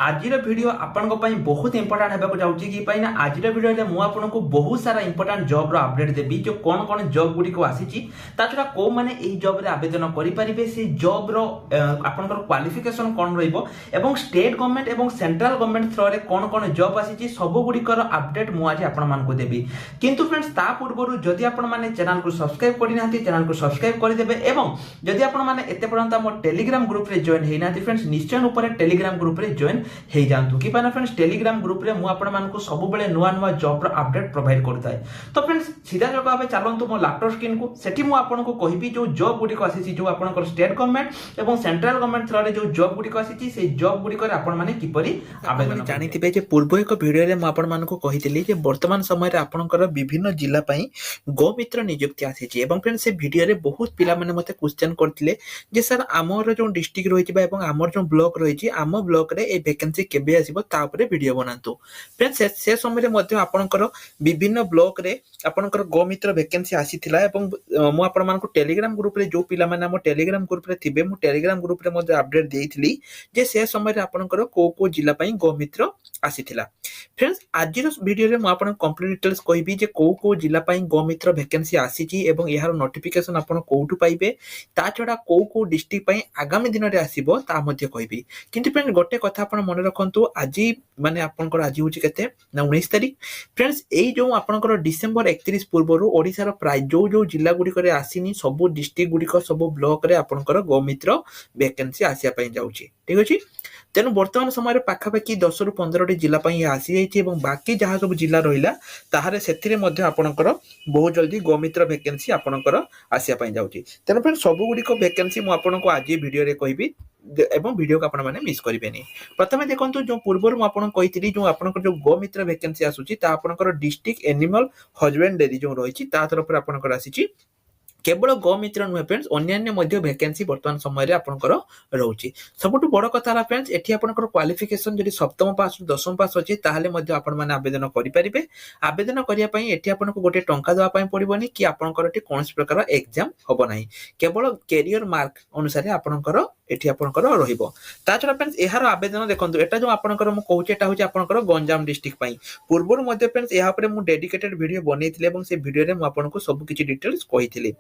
आज वीडियो आपण बहुत इंपोर्टाट होगा जाऊँगी कि आज वीडियो में आपको बहुत सारा इंपोर्टाट जॉब रो अपडेट देवी जो कौन कौन जॉब गुड़िक आसी छड़ा कौ मैंने जॉब रे आवेदन करेंगे से जॉब रो आपंकर क्वालिफिकेशन कौन रहा स्टेट गवर्नमेंट और सेंट्रल गवर्नमेंट थ्रो रे कौन कौन जॉब आसी सब गुड़िकर अपडेट मुझे आपको देवी किंतु फ्रेंड्स ता पूर्व जदि आपण मैंने चैनल को सब्सक्राइब करना चैनल को सब्सक्राइब करदे एवं जदि आपण मैंने एत पर्यंत आम टेलीग्राम ग्रुप रे जॉइन होना फ्रेंड्स निश्चय ऊपर टेलीग्राम ग्रुप रे जॉइन हो जातु कि फ्रेंड्स टेलीग्राम ग्रुप रे मु आपण मानकु सब बेले नुआ नुआ जॉब रो अपडेट प्रोवाइड करता है। तो फ्रेंड्स सीधा जो भाव चलतु मो लैपटॉप स्क्रीन को सेठी मु आपनको कहबी जो जॉब गुडी को आसी जो आपनकर स्टेट गवर्नमेंट एवं सेंट्रल गवर्नमेंट थ्रो रे जो जॉब गुडी को आसी से जॉब गुडी को आपण माने किपरि आवेदन जानिथिबे जे पूर्व एक वीडियो रे मु आपण मानकु कहितली जे वर्तमान समय रे आपनकर विभिन्न जिल्ला पई गो मित्र नियुक्ति आसी छि एवं फ्रेंड्स से वीडियो रे बहुत पिला माने मते क्वेश्चन करथिले जे सर हमर जो डिस्ट्रिक्ट रहि छिबा एवं हमर जो ब्लॉक रहि छि आम ब्लॉक रे ए वैकेंसी केबे आसीबो ता ऊपर वीडियो बनातु फ्रेंड्स से समय रे मध्ये आपनकर विभिन्न ब्लॉक रे आपनकर गो मित्र वैकेंसी आसीथिला एवं मु आपण मानकु टेलीग्राम ग्रुप रे जो पिला माने हम टेलीग्राम ग्रुप रे थिबे मु टेलीग्राम ग्रुप रे मध्ये अपडेट देइथिली जे से समय रे आपनकर को जिल्ला पई गो मित्र आसीथिला। फ्रेंड्स आज वीडियो रे मु आपण कंप्लीट डिटेल्स कहबी जे को जिल्ला पई गो मित्र वैकेंसी आसीची एवं यार नोटिफिकेशन आपण कोउटु पाइबे ता छडा को डिस्ट्रिक्ट पई आगामी दिन रे आसीबो ता मध्ये कहबी किंतु फ्रेंड गोटे कथा आपण मन रखंतु आज माने आपनकर आज होची केते ना 19 तारिख फ्रेंड्स एई जो आपनकर डिसेंबर 31 पूर्वरु ओडिसा रो प्राय जो जिल्ला गुडी करे आसीनी सब डिस्ट्रिक्ट गुडी को सब ब्लॉक रे आपनकर गो मित्र वैकेंसी आसिया पई जाउची ठीक अछि। तेणु वर्तमान समय पाखापाखि 10 रु 15 जिला आसी जाइए और बाकी जहाँ सब जिला रहा ताहरे से आपणकर बहुत जल्दी गो मित्र वैकेंसी आपणकर आसिया जाऊँगी तेणु फ्रेंड सब गुड़िक वैकेंसी मुझे आज वीडियो रे कहबी एवं वीडियो को आपने मिस करेंगे। प्रथम देखो जो पूर्व मुझे जो आपंकर जो गो मित्र वैकेंसी आसूची आपंकर डिस्ट्रिक्ट एनिमल हजबेंडरी जो रही तरफ आपंकर आसी केवल गो मित्र नुहे फ्रेंड्स अन्य वैकेंसी वर्तमान समय आपंकर रोचे सबुठ बड़ कथा फ्रेंड्स एटी आपंकर क्वालिफिकेशन जब सप्तम पास दशम पास अच्छी ताहले आपण आवेदन करेंगे। आवेदन करने एटी आपको गोटे टंका देवाई पड़ोनी कि आपंकर कौन प्रकार एग्जाम हम ना केवल कैरियर मार्क अनुसार आपंकर एटी आपंकर रहिबो ता छडा फ्रेंड्स एहार आवेदन देखंतु एटा जो आपंकर मु कहूचे एटा होचे आपंकर गंजाम डिस्ट्रिक्ट पई पूर्वरु मध्ये फ्रेंड्स एहा परे मु डेडिकेटेड वीडियो बनेइथिले एवं से वीडियो रे मु आपनको सब किछि डिटेल्स कहिथिले।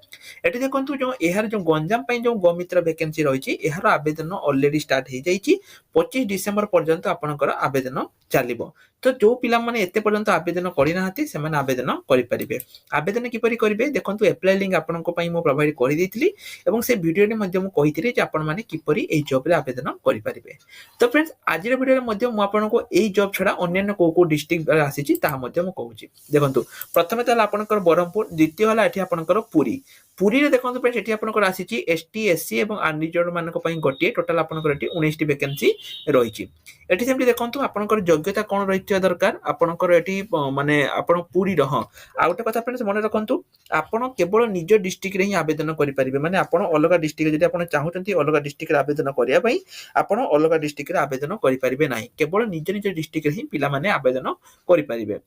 एटी देखंतु जो एहार जो गंजाम पई जो गो मित्र वैकेंसी रहिछि एहार आवेदन ऑलरेडी स्टार्ट हे जाइछि 25 डिसेंबर पर्यंत आपंकर आवेदन चलिबो। तो जो पिला माने एते पर्यंत आवेदन करि नाहति से माने आवेदन करि परिबे। आवेदन किपरि करिवे देखंतु अप्लाई लिंक आपनको पई मु प्रोवाइड करि देइथिली एवं से वीडियो रे मध्ये मु कहिथिले जे आपण माने किपरि ए जॉब रे आवेदन करि परिबे। तो फ्रेंड्स आज रे वीडियो रे मध्ये मु आपनको ए जॉब छडा अन्य को डिस्ट्रिक्ट आसीछि ता मध्ये मु कहूछि देखंतु प्रथमे तला आपनकर बरहमपुर द्वितीय हला एठी आपनकर पुरी पुरी रे देखंतु फ्रेंड्स एठी आपनकर आसीछि एसटी एससी एवं अनरिजर्व मानक पई गोटे टोटल आपनकर एठी 19 टी वैकेंसी रहिछि। एठी सेमति देखंतु आपनकर योग्यता कोन रहिथिया दरकार आपनकर एठी माने आपन पुरी रह आ गोटे कथा फ्रेंड्स मन रखंतु आपन केवल निज डिस्ट्रिक्ट रे ही आवेदन करि परिबे माने आपन अलगा डिस्ट्रिक्ट जदि आपन चाहुचंती अलगा डिस्ट्रिक्ट रे आवेदन करिया पई आपन अलगा डिस्ट्रिक्ट रे आवेदन करि परिबे नाही केवल निज निज डिस्ट्रिक्ट रे ही पिला माने आवेदन करि परिबे।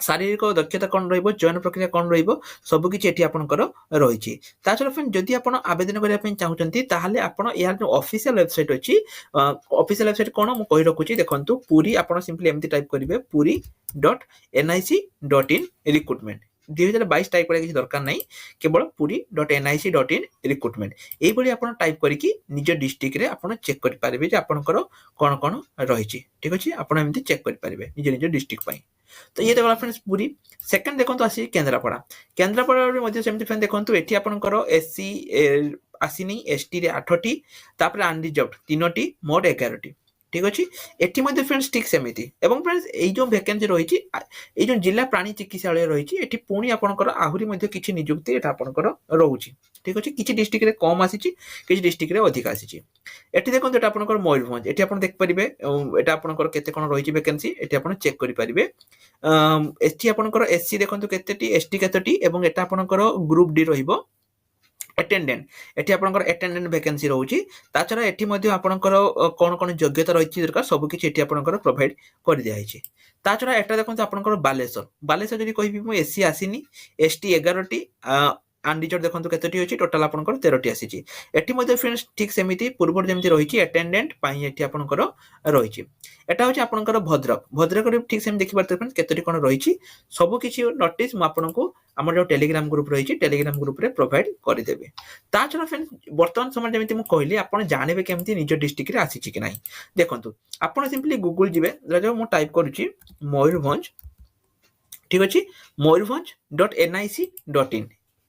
शारीरिक दक्षता कौन रहिबो चयन प्रक्रिया कौन रहिबो सब किछि एठी आपनकर रहिछि। ता छडा फ्रेंड जदि आपन आवेदन करिया पई चाहुचंती ताहाले आपन यार जो ऑफिशियल वेबसाइट अछि ऑफिशियल वेबसाइट कोन मु कहि रखुछि देखंतु पुरी आपन सिंपली एमति टाइप करिवे puri.nic.in रिक्रुटमेंट 2022 टाइप करिया किछि दरकार नै केवल puri.nic.in रिक्रुटमेंट एई बळी आपन टाइप करिकि निज डिस्ट्रिक्ट रे आपन चेक करि पारिबे जे आपनकर कोन कोन रहिछि ठीक अछि आपन एमति चेक करि पारिबे निज निज डिस्ट्रिक्ट पई। तो ये देखो फ्रेंड्स पूरी सेकंड देखो आसी केंद्रापड़ा केंद्रापड़ा मध्ये सेमति फ्रेंड देखो एठी आपनकर एससी आसीनी एसटी रे 8 टी तापर अनरिजर्व 3 टी मोट 11 टी ठीक अछि। एठी मध्ये फ्रेंड्स ठीक सेमिति एवं फ्रेंड्स एई जो वैकेंसी रहिछि एई जो जिला प्राणी चिकित्सालय रहिछि एठी पुणी आपनकर आहुरी मध्ये किछि नियुक्ति एटा आपनकर रहउछि ठीक अछि। किछि डिस्ट्रिक्ट रे कम आसीछि किछि डिस्ट्रिक्ट रे अधिक आसीछि। एठी देखो एटा आपनकर मयूरभंज एठी आपन देख परिबे एटा आपनकर केते कोन रहिछि वैकेंसी एठी आपन चेक करि परिबे। एठी आपनकर एससी देखंतु केतेटी एसटी केतेटी एवं एटा आपनकर ग्रुप डी रहिबो अटेंडेंट एठी आपनकर अटेंडेंट वैकेंसी रहउछि ता छरा एठी मध्ये आपनकर कोन कोन योग्यता रहिछि दरकार सब किछि एठी आपनकर प्रोवाइड कर दिया हिछि। ता छरा एटा देखंतु आपनकर बालेश्वर बालेश्वर जदि कहिबि मु एससी आसीनी एसटी 11 टी अनरिजर्व देखो केतोटी अछि टोटल आपनकर 13टी आसीची एठी मध्ये फ्रेंड्स ठीक सेमिति पूर्व जेमति रहिछि अटेंडेंट पई एठी आपनकर रहिछि एटा होछि आपनकर भद्रक भद्रक रे ठीक सेम देखि पारते फ्रेंड्स केतोटी कोन रहिछि सब किछि नोटिस म आपनको हमर जो टेलीग्राम ग्रुप रहिछि टेलीग्राम ग्रुप रे प्रोवाइड करि देबे ता छरा फ्रेंड्स वर्तमान समय जेमति म कहली आपन जानिबे केमति निज डिस्ट्रिक्ट रे आसीछि कि नाही देखंतु आपन सिंपली गूगल जिबे जो म टाइप करूछि मयूरभंज ठीक अछि मयूरभंज.nic.in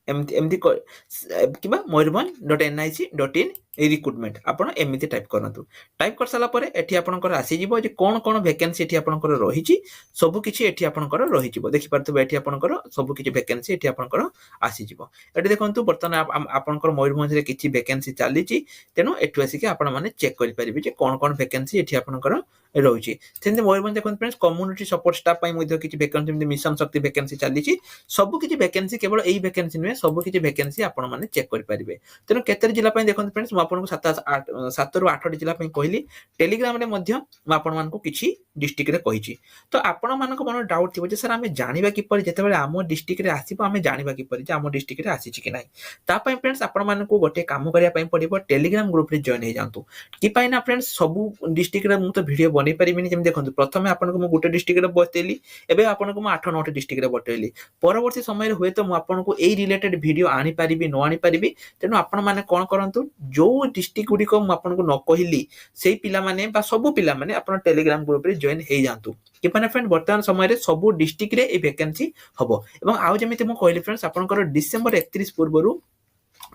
एमती एमती किबा मयूरभंज.nic.in रिक्रुटमेंट आपण एमती टाइप करनतु टाइप कर साला परे एठी आपनकर आसी जिवो जे कोन कोन वैकेंसी एठी आपनकर रहिछि सब किछि एठी आपनकर रहि जिवो देखि पारतबे एठी आपनकर सब किछि वैकेंसी एठी आपनकर आसी जिवो एठी देखंतु वर्तमान आपनकर मयूरभंज रे किछि वैकेंसी चालिछि तेनो एठु आसी के आपण माने चेक करि परिबे जे कोन कोन वैकेंसी एठी आपनकर रहिछि सेंते मयूरभंज देखंतु फ्रेंड्स कम्युनिटी सपोर्ट स्टाफ पई मध्ये किछि वैकेंसी मिशन शक्ति वैकेंसी चालिछि सब किछि वैकेंसी केवल एई वैकेंसी नुहे सब किछि वैकेंसी आपण माने चेक करि परिबे तेनो केतर जिल्ला पई देखंतु फ्रेंड्स म आपनको 7 रु 8 जिल्ला पई कहली टेलीग्राम रे मध्ये म आपण मानको किछि डिस्ट्रिक्ट रे कहिछि तो आपण मानको मन डाउट थिबो जे सर हमें जानिबा कि पर जेतेबेले आमो डिस्ट्रिक्ट रे आसीबो हमें जानिबा कि पर जे आमो डिस्ट्रिक्ट रे आसीछि कि नाही ता पई फ्रेंड्स आपण मानको गोटे काम करिया पई पडिबो टेलीग्राम ग्रुप रे जॉइन हे जांतु कि पई ना फ्रेंड्स सब डिस्ट्रिक्ट रे मु तो वीडियो बनै परिबिनी जेम देखंतु प्रथमे आपनको मु गोटे डिस्ट्रिक्ट रे बतेली एबे आपनको मु 8 9 डिस्ट्रिक्ट रे बतेली परवर्ती समय रे होय तो मु आपनको एई रिलेटेड वीडियो आनी परिबि न आनी परिबि तेनु आपण माने कोन करंतु जो डिस्ट्रिक्ट गुडी को मु आपनको न कहिली सेई पिला माने बा सब पिला माने आपण टेलीग्राम ग्रुप रे जॉइन हे जांतु कि माने फ्रेंड वर्तमान समय रे सब डिस्ट्रिक्ट रे ए वैकेंसी हबो एवं आउ जेमिति मु कहली फ्रेंड्स आपनकर डिसेंबर 31 पूर्वरु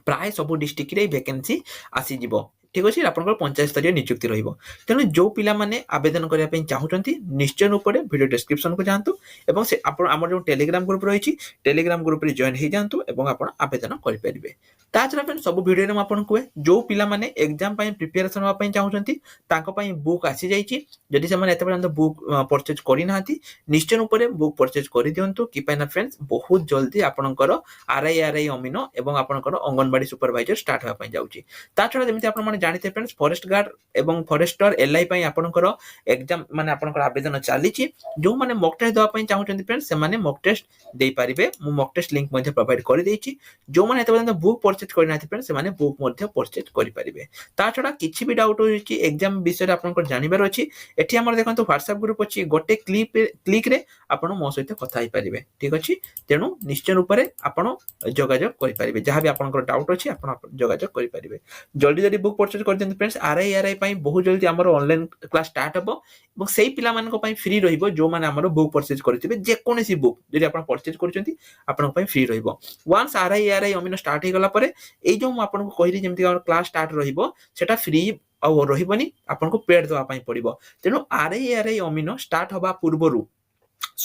प्राय सब डिस्ट्रिक्ट रे वैकेंसी आसी जिवो ठीक अछि आपनकर पंचायत स्तरीय नियुक्ति रहिबो तेनु जो पिला माने आवेदन करिया पई चाहुचंती निश्चय ऊपर वीडियो डिस्क्रिप्शन को जानतु एवं से आपण हमर जो टेलीग्राम ग्रुप रहिछि टेलीग्राम ग्रुप रे जॉइन हे जानतु एवं आपण आवेदन करि परिबे ता छरा फ्रेंड सब वीडियो रे म आपण को जो पिला माने एग्जाम पई प्रिपरेशन होआ पई चाहुचंती तांको पई बुक आसी जाईछि जदि से माने एते पर्यंत बुक परचेज करि नाहंती निश्चय ऊपर बुक परचेज करि दियंतु कि पई ना फ्रेंड्स बहुत जल्दी आपनकर आरआई अमीनो एवं आपनकर अंगनवाड़ी सुपरवाइजर स्टार्ट होआ पई जाउछि ता छरा जेमिति आपण माने जानिते फ्रेंड्स फॉरेस्ट गार्ड एवं फॉरेस्टर एलआई पई आपनकर एग्जाम माने आपनकर आवेदन चालिछि जो माने मॉक टेस्ट देवा पई चाहुचंती फ्रेंड्स से माने मॉक टेस्ट देई परिबे मु मॉक टेस्ट लिंक मध्ये प्रोवाइड करि देइछि जो माने एते पर्यंत बुक परचेज करि नाथि फ्रेंड्स से माने बुक मध्ये परचेज करि परिबे ता छडा किछि भी डाउट होइछि एग्जाम विषय रे आपनकर जानिबार अछि एठी हमर देखंतु व्हाट्सएप ग्रुप अछि गोटे क्लिक रे आपण मो सहित कथा होई परिबे ठीक अछि तेनु निश्चय रूप रे आपण जोगाजोग करि परिबे जहा भी आपनकर डाउट अछि आपण जोगाजोग करि परिबे जल्दी जल्दी बुक परचेज कर देंतु फ्रेंड्स आरआई पई बहुत जल्दी हमर ऑनलाइन क्लास स्टार्ट हबो এবং সেই পিলাମାନଙ୍କ ପାଇଁ ফ্রি ରହିବ ଯୋଉମାନେ ଆମର ବୁକ୍ ପରଚେଜ କରିଥିବେ ଯେ କୌଣସି ବୁକ୍ ଯଦି ଆପଣ ପରଚେଜ କରୁଛନ୍ତି ଆପଣଙ୍କ ପାଇଁ ଫ୍ରି ରହିବ ୱାନ୍ସ ଆରଆଇ ଅମିନ ଷ୍ଟାର୍ଟ ହେଇଗଲା ପରେ ଏଇ ଯୋଉ ମୁଁ ଆପଣଙ୍କୁ କହିଲି ଯେମିତି ଆମର କ୍ଲାସ ଷ୍ଟାର୍ଟ ରହିବ ସେଟା ଫ୍ରି ଆଉ ରହିବନି ଆପଣଙ୍କୁ ପେଡ୍ ଦେବା ପାଇଁ ପଡିବ ତେଣୁ ଆରଆଇ ଅମିନ ଷ୍ଟାର୍ଟ ହବା ପୂର୍ବରୁ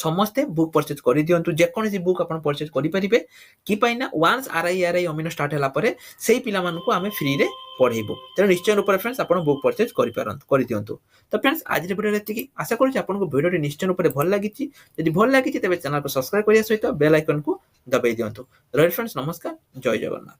ସମସ୍ତେ ବୁକ୍ ପରଚେଜ କରି ଦିଅନ୍ତୁ ଯେ କୌଣସି ବୁକ୍ ଆପଣ ପରଚେଜ କରିପାରିବେ କି ପାଇଁ ନା ୱାନ୍ସ ଆରଆଇ ଅମିନ ଷ୍ଟାର୍ଟ ହେଲା ପରେ ସେଇ ପିଲାମାନଙ୍କୁ ଆମେ ଫ୍ରି ରେ ପଢେଇବୁ ତେଣୁ ନିଶ୍ଚୟ ରୂପରେ फ्रेंड्स ଆପଣ ବୁକ୍ ପରଚେଜ କରି ଦିଅନ୍ତୁ ତ फ्रेंड्स ଆଜିର ଭିଡିଓରେ ଏତିକି ଆଶା କରୁଛି ଆପଣଙ୍କୁ ଭିଡିଓଟି ନିଶ୍ଚୟ ରୂପରେ ଭଲ ଲାଗିଛି ଯଦି ଭଲ ଲାଗିଛି ତେବେ ଚ୍ୟାନେଲକୁ ସବସ୍କ୍ରାଇବ କରିବା ସହିତ ବେଲ ଆଇକନକୁ ଦବାଇ ଦିଅନ୍ତୁ ରହିଲି फ्रेंड्स ନମସ୍କାର ଜୟ ଜଗନ୍ନାଥ।